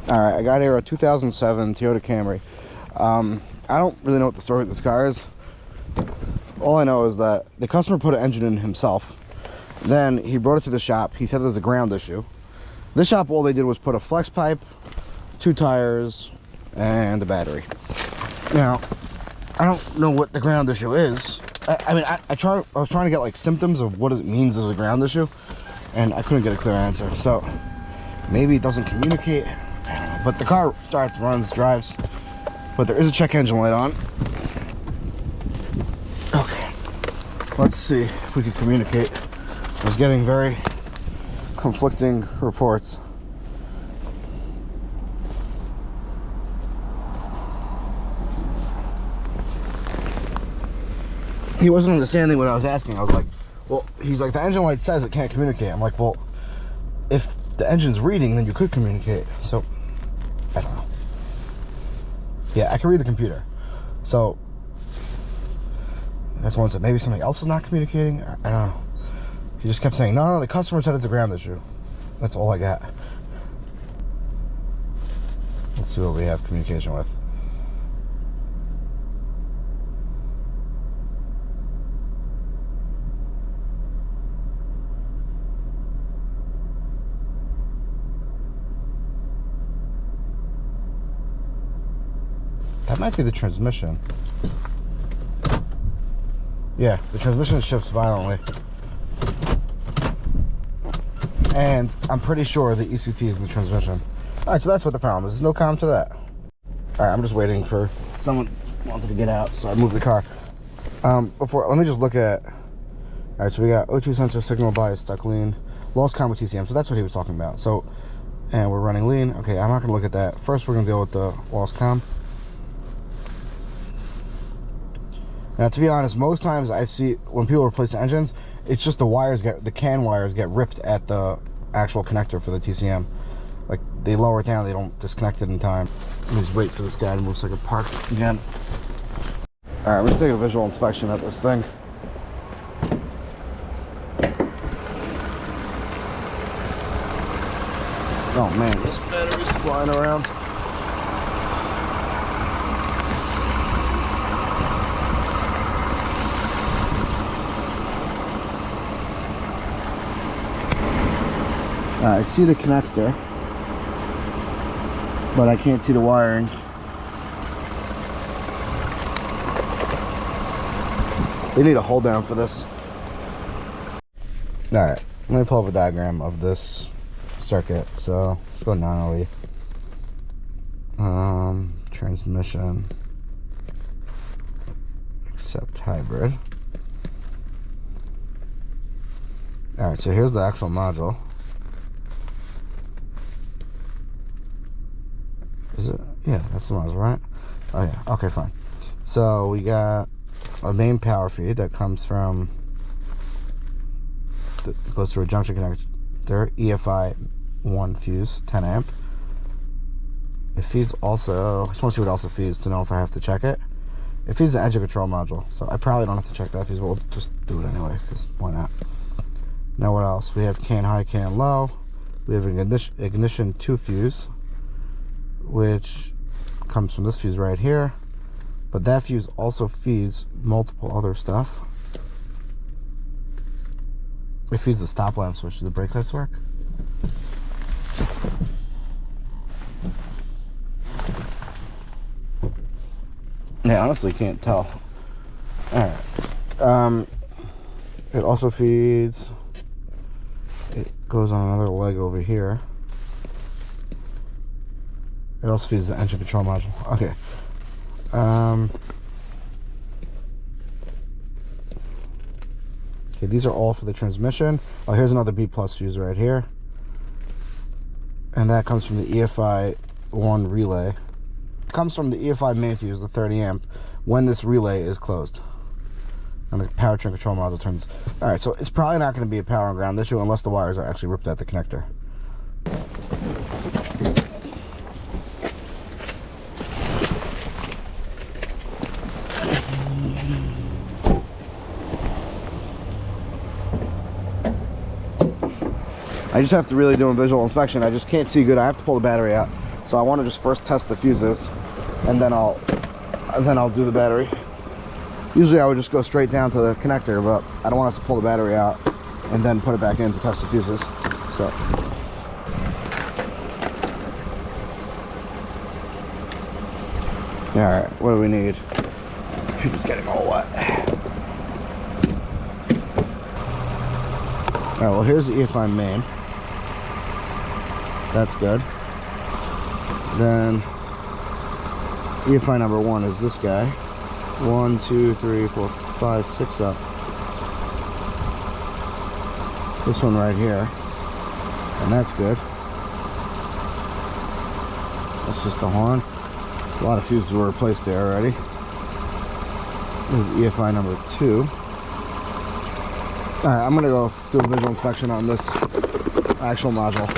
All right, I got here a 2007 Toyota Camry. I don't really know what the story with this car is. All I know is that the customer put an engine in himself. Then he brought it to the shop. He said there's a ground issue. This shop, all they did was put a flex pipe, 2 tires, and a battery. Now, I don't know what the ground issue is. I was trying to get like symptoms of what it means as a ground issue, and I couldn't get a clear answer. So maybe it doesn't communicate. I don't know. But the car starts, runs, drives. But there is a check engine light on. Okay, let's see if we can communicate. I was getting very conflicting reports. He wasn't understanding what I was asking. I was like, well, he's like, the engine light says it can't communicate. I'm like, well, if the engine's reading, then you could communicate. So, I don't know. Yeah, I can read the computer. So, that's one said, maybe something else is not communicating. I don't know. He just kept saying, no, the customer said it's a ground issue. That's all I got. Let's see what we have communication with. That might be the transmission. Yeah, the transmission shifts violently. And I'm pretty sure the ECT is the transmission. Alright, so that's what the problem is. There's no comm to that. Alright, I'm just waiting for someone wanted to get out, so I moved the car. Let me just look at... Alright, so we got O2 sensor, signal bias, stuck lean, lost comm with TCM. So that's what he was talking about. So, and we're running lean. Okay, I'm not going to look at that. First, we're going to deal with the lost comm. Now, to be honest, most times I see when people replace the engines, it's just the CAN wires get ripped at the actual connector for the TCM. Like, they lower it down, they don't disconnect it in time. Let me just wait for this guy to move so I can park again. Alright, let's take a visual inspection at this thing. Oh man, this battery's flying around. I see the connector, but I can't see the wiring. They need a hold down for this. Alright, let me pull up a diagram of this circuit. So let's go non-OE. Transmission, accept hybrid. Alright, so here's the actual module. Is it? Yeah, that's the module, right? Oh yeah, okay, fine. So we got a main power feed that comes from, goes through a junction connector, EFI 1 fuse, 10 amp. It feeds also, I just want to see what else it feeds to know if I have to check it. It feeds the engine control module, so I probably don't have to check that fuse, but we'll just do it anyway, because why not? Now what else? We have CAN high, CAN low. We have an ignition 2 fuse, which comes from this fuse right here, but that fuse also feeds multiple other stuff. It feeds the stop lamp switch. Do the brake lights work? Yeah, honestly can't tell. Alright. It also feeds, it goes on another leg over here. It also feeds the engine control module. Okay. Okay, these are all for the transmission. Oh, here's another B+ fuse right here. And that comes from the EFI 1 relay. It comes from the EFI main fuse, the 30 amp, when this relay is closed. And the powertrain control module turns. Alright, so it's probably not going to be a power and ground issue unless the wires are actually ripped at the connector. I just have to really do a visual inspection. I just can't see good. I have to pull the battery out. So I want to just first test the fuses, and then I'll do the battery. Usually I would just go straight down to the connector, but I don't want to have to pull the battery out and then put it back in to test the fuses. So all right, what do we need? Computer's getting all wet. All right, well, here's the EFI main. That's good. Then EFI number 1 is this guy. 1, 2, 3, 4, 5, 6 up. This one right here, and that's good. That's just the horn. A lot of fuses were replaced there already. This is EFI number 2. All right, I'm gonna go do a visual inspection on this actual module.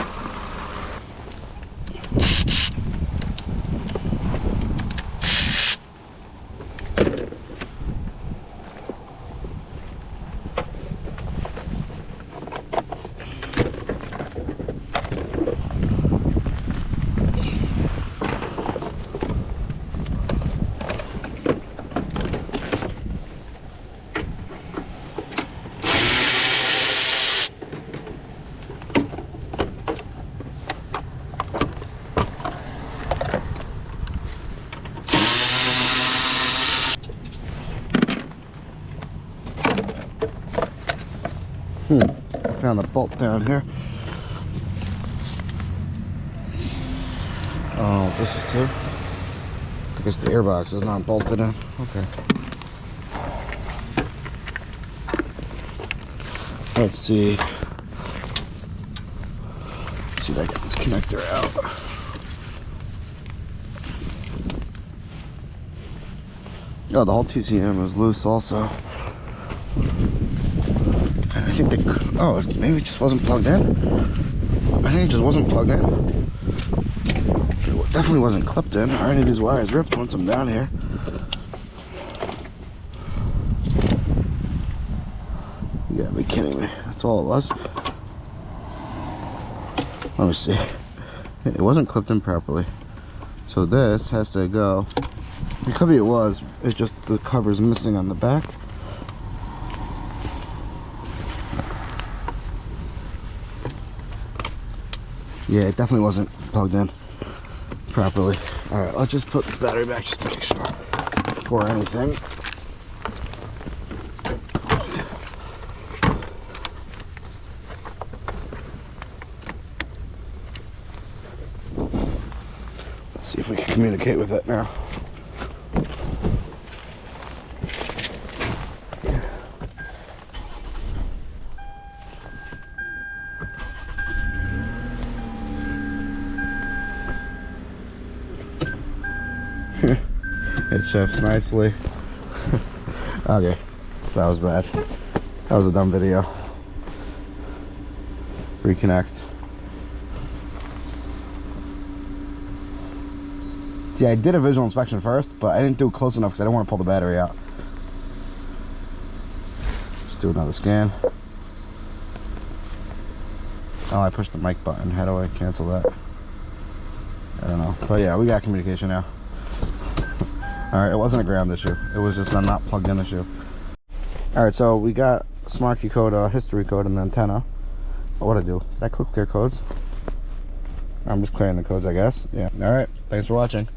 I found a bolt down here. Oh, this is too. I guess the airbox is not bolted in. Okay. Let's see. See if I get this connector out. Oh, the whole TCM is loose also. I think oh, maybe it just wasn't plugged in. I think it just wasn't plugged in. It definitely wasn't clipped in. Are any of these wires ripped once I'm down here? You gotta be kidding me. That's all it was. Let me see. It wasn't clipped in properly. So this has to go. It could be it was. It's just the cover's missing on the back. Yeah, it definitely wasn't plugged in properly. Alright, let's just put the battery back just to make sure before anything. Let's see if we can communicate with it now. It shifts nicely. Okay, that was bad. That was a dumb video. Reconnect. See, I did a visual inspection first, but I didn't do it close enough because I didn't want to pull the battery out. Just do another scan. Oh, I pushed the mic button. How do I cancel that? I don't know. But yeah, we got communication now. Alright, it wasn't a ground issue. It was just a not plugged in issue. Alright, so we got smart key code, history code, and the antenna. What'd I do? Did I click clear codes? I'm just clearing the codes, I guess. Yeah. Alright, thanks for watching.